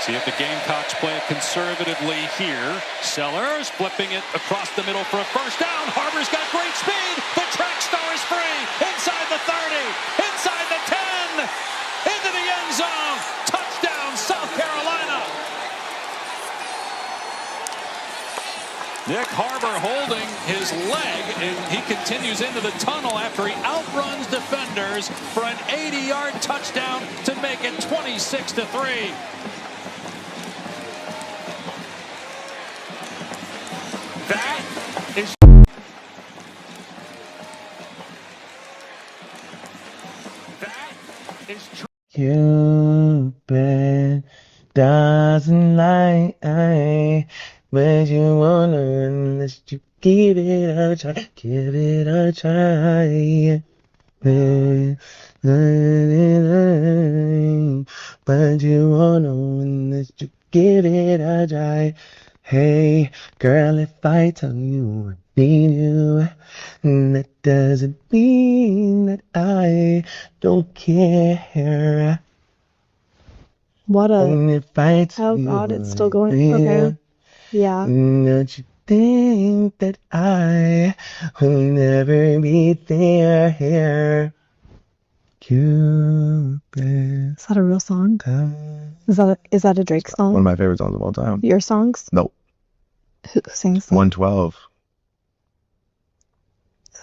See if the Gamecocks play it conservatively here. Sellers flipping it across the middle for a first down. Harbor's got great speed. The track star is free. Inside the 30. Inside the 10. Into the end zone. Touchdown, South Carolina. Nick Harbor holding his leg, and he continues into the tunnel after he outruns defenders for an 80-yard touchdown to make it 26-3. That is true. Cupid doesn't like but you wanna unless you give it a try. Give it a try. But you wanna unless you give it a try. Hey, girl, if I tell you I need you, that doesn't mean that I don't care. What a... And if I tell Oh you God, it's still going. Okay. Yeah. Don't you think that I will never be there? Cupid. Is that a real song? Is that a Drake song? One of my favorite songs of all time. Your songs? Nope. Who sings them? 112.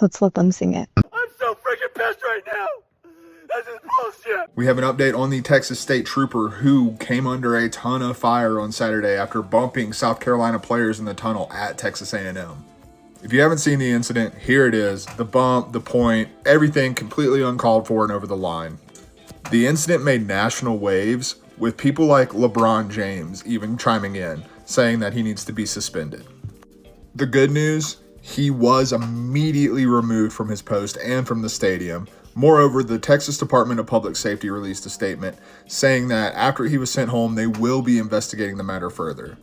Let's let them sing it. I'm so freaking pissed right now. This is bullshit. We have an update on the Texas State Trooper who came under a ton of fire on Saturday after bumping South Carolina players in the tunnel at Texas A&M. If you haven't seen the incident, here it is. The bump, the point, everything completely uncalled for and over the line. The incident made national waves, with people like LeBron James even chiming in, saying that he needs to be suspended. The good news, he was immediately removed from his post and from the stadium. Moreover, the Texas Department of Public Safety released a statement saying that after he was sent home, they will be investigating the matter further.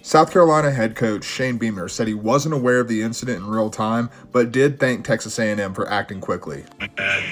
South Carolina head coach Shane Beamer said he wasn't aware of the incident in real time, but did thank Texas A&M for acting quickly.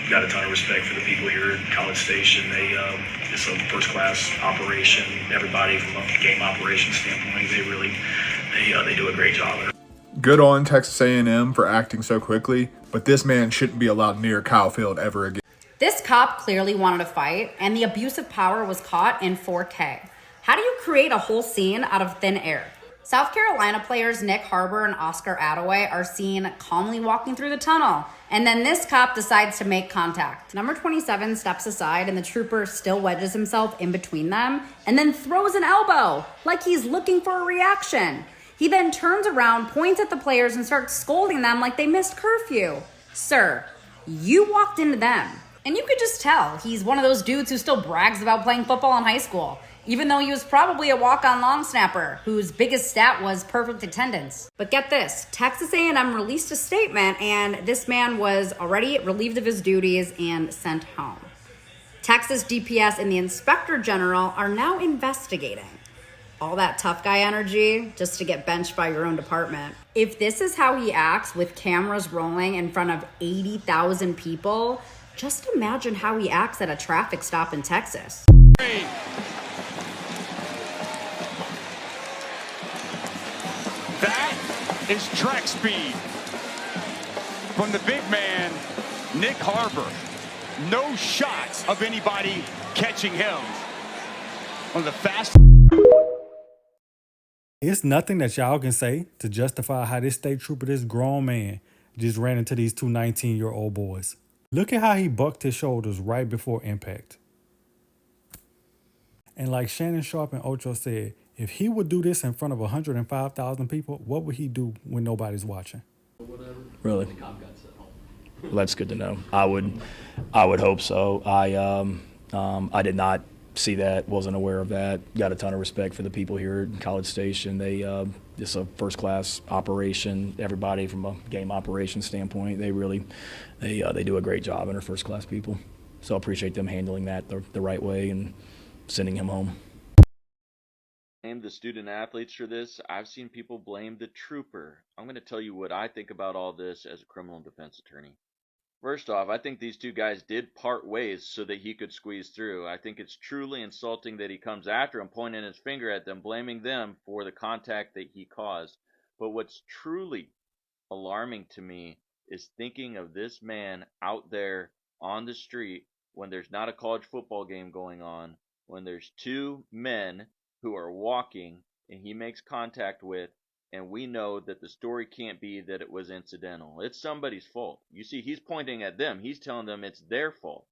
Got a ton of respect for the people here at College Station. It's a first-class operation. Everybody from a game operation standpoint, they do a great job. Good on Texas A&M for acting so quickly, but this man shouldn't be allowed near Kyle Field ever again. This cop clearly wanted a fight, and the abuse of power was caught in 4K. How do you create a whole scene out of thin air? South Carolina players Nick Harbor and Oscar Attaway are seen calmly walking through the tunnel, and then this cop decides to make contact. Number 27 steps aside, and the trooper still wedges himself in between them, and then throws an elbow, like he's looking for a reaction. He then turns around, points at the players, and starts scolding them like they missed curfew. Sir, you walked into them. And you could just tell he's one of those dudes who still brags about playing football in high school, even though he was probably a walk-on long snapper whose biggest stat was perfect attendance. But get this, Texas A&M released a statement, and this man was already relieved of his duties and sent home. Texas DPS and the Inspector General are now investigating. All that tough guy energy just to get benched by your own department. If this is how he acts with cameras rolling in front of 80,000 people, just imagine how he acts at a traffic stop in Texas. That is track speed from the big man, Nick Harbor. No shots of anybody catching him. One of the fastest. It's nothing that y'all can say to justify how this state trooper, this grown man, just ran into these two 19-year-old boys. Look at how he bucked his shoulders right before impact. And like Shannon Sharp and Ocho said, if he would do this in front of 105,000 people, what would he do when nobody's watching? Really? Well, that's good to know. I would hope so. I did not see that, wasn't aware of that. Got a ton of respect for the people here at College Station. It's a first-class operation. Everybody from a game operation standpoint, they do a great job and are first-class people. So I appreciate them handling that the right way and sending him home. Blame the student athletes for this. I've seen people blame the trooper. I'm going to tell you what I think about all this as a criminal defense attorney. First off, I think these two guys did part ways so that he could squeeze through. I think it's truly insulting that he comes after him, pointing his finger at them, blaming them for the contact that he caused. But what's truly alarming to me is thinking of this man out there on the street when there's not a college football game going on, when there's two men who are walking and he makes contact with, and we know that the story can't be that it was incidental. It's somebody's fault. You see, he's pointing at them. He's telling them it's their fault.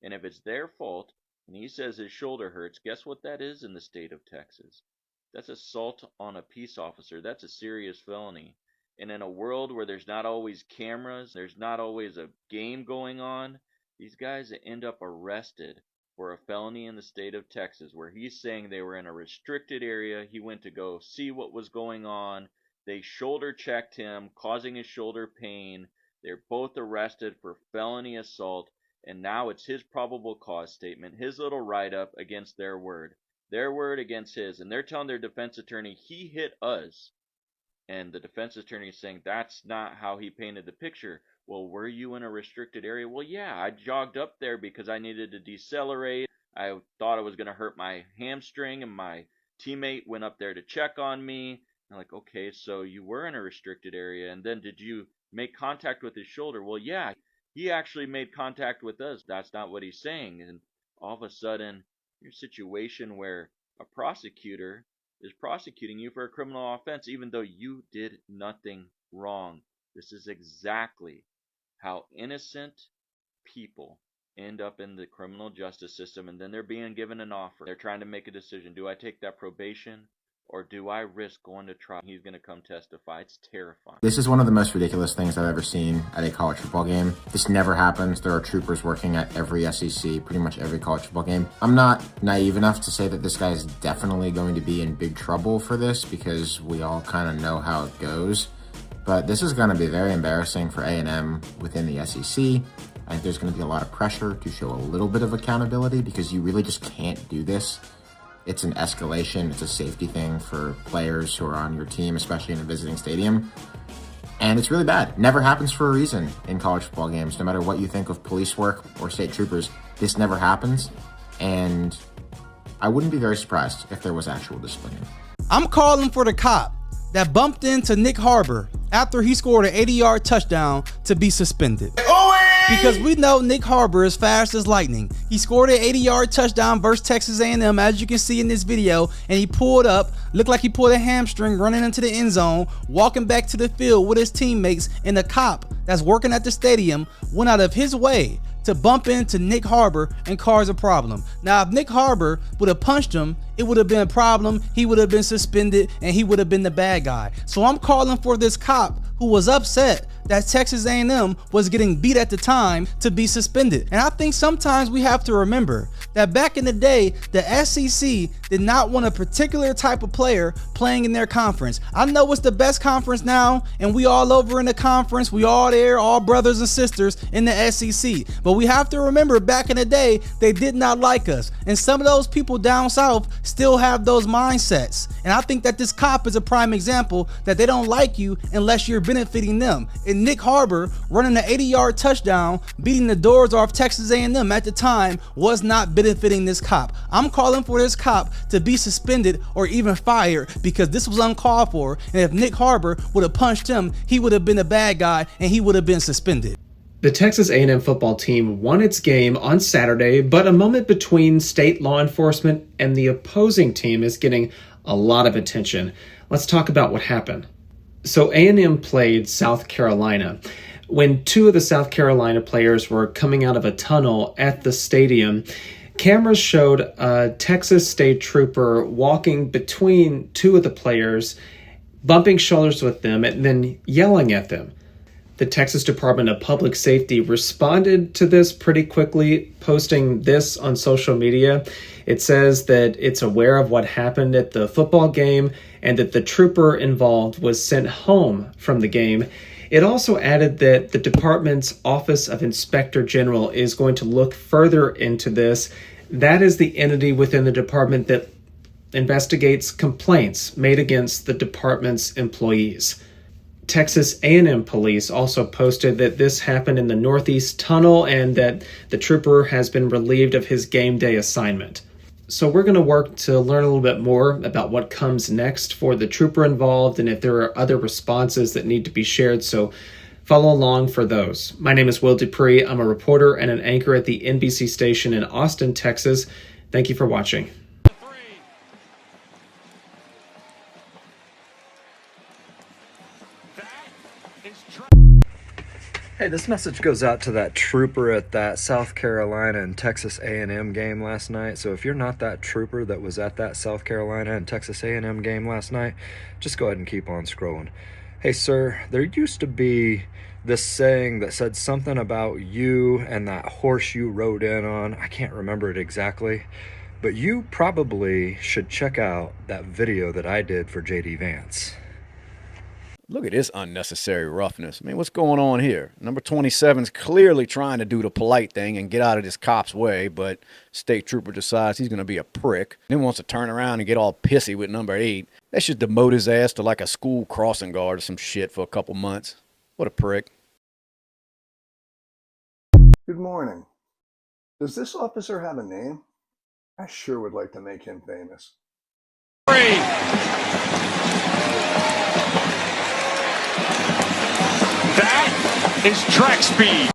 And if it's their fault, and he says his shoulder hurts, guess what that is in the state of Texas? That's assault on a peace officer. That's a serious felony. And in a world where there's not always cameras, there's not always a game going on, these guys end up arrested for a felony in the state of Texas, where he's saying they were in a restricted area. He went to go see what was going on. They shoulder checked him, causing his shoulder pain. They're both arrested for felony assault, and now it's his probable cause statement, his little write-up against their word against his. And they're telling their defense attorney, he hit us. And the defense attorney is saying that's not how he painted the picture. Well, were you in a restricted area? Well, yeah, I jogged up there because I needed to decelerate. I thought I was going to hurt my hamstring, and my teammate went up there to check on me. I'm like, okay, so you were in a restricted area, and then did you make contact with his shoulder? Well, yeah, he actually made contact with us. That's not what he's saying. And all of a sudden, your situation where a prosecutor is prosecuting you for a criminal offense even though you did nothing wrong. This is exactly how innocent people end up in the criminal justice system, and then they're being given an offer. They're trying to make a decision. Do I take that probation, or do I risk going to trial? He's going to come testify. It's terrifying. This is one of the most ridiculous things I've ever seen at a college football game. This never happens. There are troopers working at every SEC, pretty much every college football game. I'm not naive enough to say that this guy is definitely going to be in big trouble for this, because we all kind of know how it goes. But this is going to be very embarrassing for A&M within the SEC. I think there's going to be a lot of pressure to show a little bit of accountability, because you really just can't do this. It's an escalation. It's a safety thing for players who are on your team, especially in a visiting stadium. And it's really bad. Never happens for a reason in college football games. No matter what you think of police work or state troopers, this never happens. And I wouldn't be very surprised if there was actual discipline. I'm calling for the cop that bumped into Nick Harbor after he scored an 80-yard touchdown to be suspended. Because we know Nick Harbor is fast as lightning. He scored an 80-yard touchdown versus Texas A&M, as you can see in this video, and he pulled up, looked like he pulled a hamstring running into the end zone, walking back to the field with his teammates, and the cop that's working at the stadium went out of his way to bump into Nick Harbor and cause a problem. Now, if Nick Harbor would have punched him, it would have been a problem. He would have been suspended, and he would have been the bad guy. So I'm calling for this cop who was upset that Texas A&M was getting beat at the time to be suspended. And I think sometimes we have to remember that back in the day, the SEC did not want a particular type of player playing in their conference. I know it's the best conference now, and we all over in the conference. We all there, all brothers and sisters in the SEC. But we have to remember back in the day, they did not like us. And some of those people down south still have those mindsets. And I think that this cop is a prime example that they don't like you unless you're benefiting them. And Nick Harbor running an 80-yard touchdown, beating the doors off Texas A&M at the time was not benefiting this cop. I'm calling for this cop to be suspended or even fired, because this was uncalled for. And if Nick Harbor would have punched him, he would have been a bad guy and he would have been suspended. The Texas A&M football team won its game on Saturday, but a moment between state law enforcement and the opposing team is getting a lot of attention. Let's talk about what happened. So A&M played South Carolina. When two of the South Carolina players were coming out of a tunnel at the stadium, cameras showed a Texas state trooper walking between two of the players, bumping shoulders with them, and then yelling at them. The Texas Department of Public Safety responded to this pretty quickly, posting this on social media. It says that it's aware of what happened at the football game and that the trooper involved was sent home from the game. It also added that the department's Office of Inspector General is going to look further into this. That is the entity within the department that investigates complaints made against the department's employees. Texas A&M police also posted that this happened in the Northeast Tunnel and that the trooper has been relieved of his game day assignment. So we're going to work to learn a little bit more about what comes next for the trooper involved and if there are other responses that need to be shared. So follow along for those. My name is Will Dupree. I'm a reporter and an anchor at the NBC station in Austin, Texas. Thank you for watching. Hey, this message goes out to that trooper at that South Carolina and Texas A&M game last night. So if you're not that trooper that was at that South Carolina and Texas A&M game last night, just go ahead and keep on scrolling. Hey, sir, there used to be this saying that said something about you and that horse you rode in on. I can't remember it exactly, but you probably should check out that video that I did for J.D. Vance. Look at this unnecessary roughness. I mean, what's going on here? Number 27's clearly trying to do the polite thing and get out of this cop's way, but state trooper decides he's going to be a prick, then wants to turn around and get all pissy with number 8. They should demote his ass to like a school crossing guard or some shit for a couple months. What a prick. Good morning. Does this officer have a name? I sure would like to make him famous. That is track speed.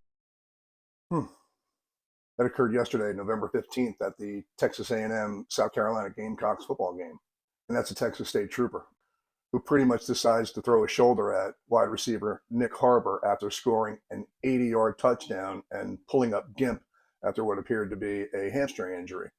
That occurred yesterday, November 15th, at the Texas A&M South Carolina Gamecocks football game. And that's a Texas State trooper who pretty much decides to throw a shoulder at wide receiver Nick Harbor after scoring an 80-yard touchdown and pulling up gimp after what appeared to be a hamstring injury.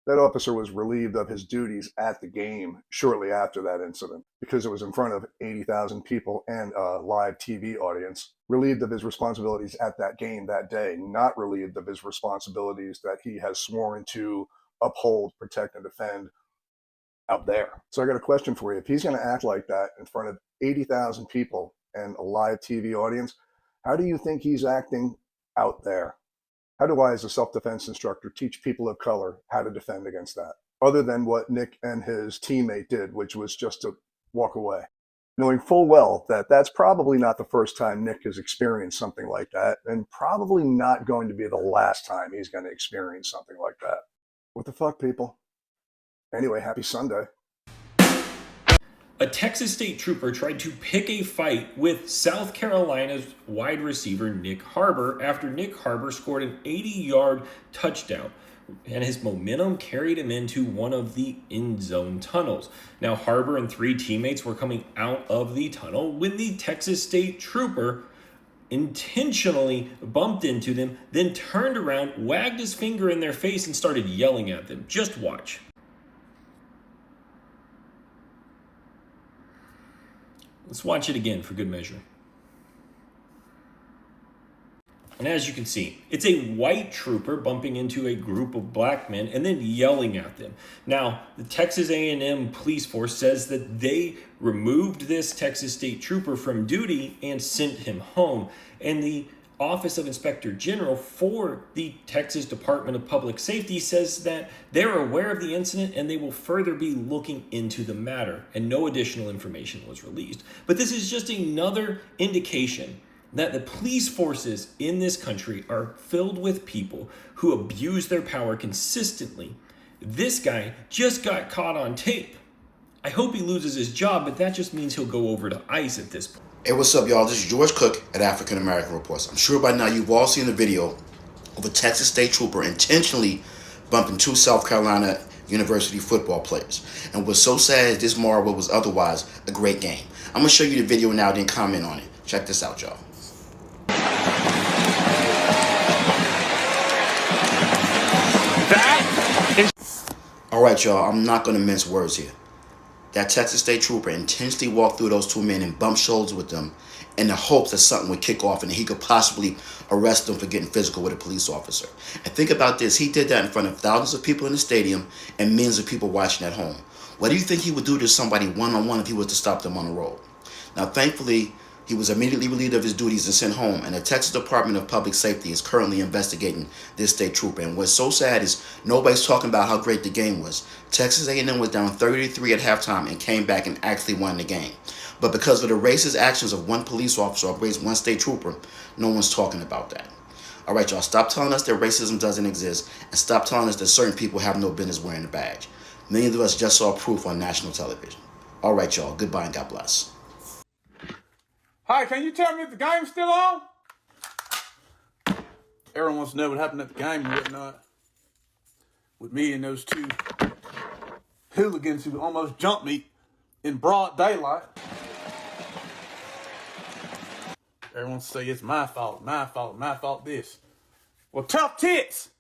That officer was relieved of his duties at the game shortly after that incident because it was in front of 80,000 people and a live TV audience. Relieved of his responsibilities at that game that day, not relieved of his responsibilities that he has sworn to uphold, protect, and defend out there. So I got a question for you. If he's going to act like that in front of 80,000 people and a live TV audience, how do you think he's acting out there? How do I, as a self-defense instructor, teach people of color how to defend against that? Other than what Nick and his teammate did, which was just to walk away. Knowing full well that that's probably not the first time Nick has experienced something like that, and probably not going to be the last time he's going to experience something like that. What the fuck, people? Anyway, happy Sunday. A Texas State trooper tried to pick a fight with South Carolina's wide receiver Nick Harbor after Nick Harbor scored an 80-yard touchdown, and his momentum carried him into one of the end zone tunnels. Now, Harbor and 3 teammates were coming out of the tunnel when the Texas State trooper intentionally bumped into them, then turned around, wagged his finger in their face, and started yelling at them. Just watch. Let's watch it again for good measure. And as you can see, it's a white trooper bumping into a group of black men and then yelling at them. Now, the Texas A&M police force says that they removed this Texas State trooper from duty and sent him home. And the Office of Inspector General for the Texas Department of Public Safety says that they're aware of the incident and they will further be looking into the matter, and no additional information was released. But this is just another indication that the police forces in this country are filled with people who abuse their power consistently. This guy just got caught on tape. I hope he loses his job, but that just means he'll go over to ICE at this point. Hey, what's up, y'all? This is George Cook at African American Reports. I'm sure by now you've all seen the video of a Texas State trooper intentionally bumping 2 South Carolina University football players. And what's so sad is this marred what was otherwise a great game. I'm going to show you the video now, then comment on it. Check this out, y'all. All right, y'all, I'm not going to mince words here. That Texas State trooper intentionally walked through those 2 men and bumped shoulders with them in the hopes that something would kick off and he could possibly arrest them for getting physical with a police officer. And think about this, he did that in front of thousands of people in the stadium and millions of people watching at home. What do you think he would do to somebody one-on-one if he was to stop them on the road? Now, thankfully, he was immediately relieved of his duties and sent home, and the Texas Department of Public Safety is currently investigating this state trooper. And what's so sad is nobody's talking about how great the game was. Texas A&M was down 30-3 at halftime and came back and actually won the game. But because of the racist actions of one police officer or one state trooper, no one's talking about that. All right, y'all, stop telling us that racism doesn't exist, and stop telling us that certain people have no business wearing a badge. Many of us just saw proof on national television. All right, y'all, goodbye and God bless. Hi, can you tell me if the game's still on? Everyone wants to know what happened at the game and whatnot. With me and those two hooligans who almost jumped me in broad daylight. Everyone say it's my fault this. Well, tough tits.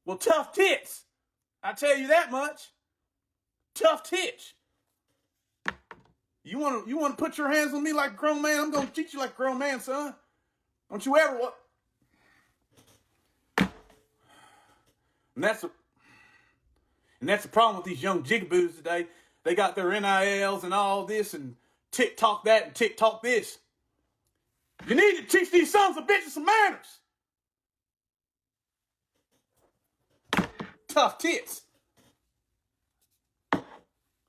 I tell you that much. Tough tits. You want to put your hands on me like a grown man? I'm going to treat you like a grown man, son. Don't you ever what? And that's the problem with these young jigaboos today. They got their NILs and all this and TikTok that and TikTok this. You need to teach these sons of bitches some manners. Tough tits.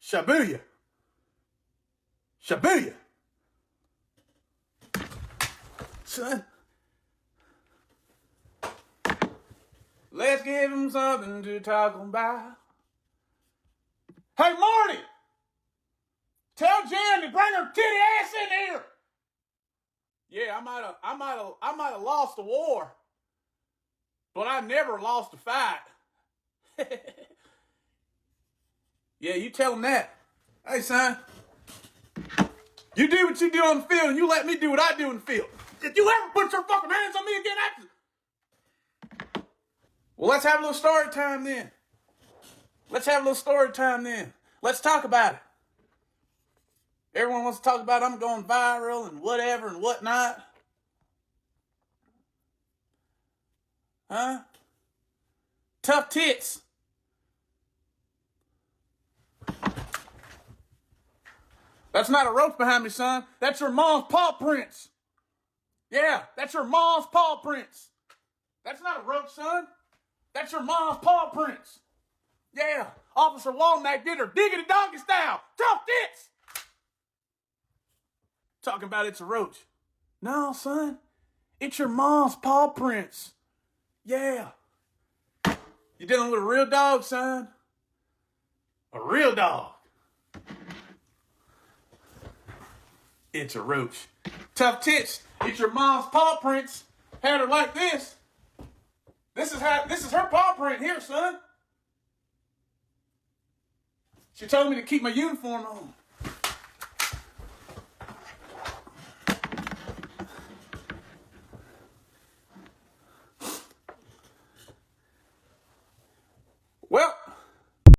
Shabuya. Son. Let's give him something to talk about. Hey, Marty! Tell Jen to bring her titty ass in here. Yeah, I might have lost the war, but I never lost a fight. Yeah, you tell him that. Hey, son, you do what you do on the field, and you let me do what I do in the field. If you ever put your fucking hands on me again, well, let's have a little story time then. Let's talk about it. Everyone wants to talk about I'm going viral and whatever and whatnot. Huh? Tough tits. That's not a roach behind me, son. That's your mom's paw prints. Yeah, that's your mom's paw prints. That's not a roach, son. That's your mom's paw prints. Yeah, Officer Walnack did her diggity doggy style. Tough tits. Talking about it's a roach. No, son. It's your mom's paw prints. Yeah. You're dealing with a real dog, son. A real dog. It's a roach. Tough tits. It's your mom's paw prints. Had her like this. This is her paw print here, son. She told me to keep my uniform on.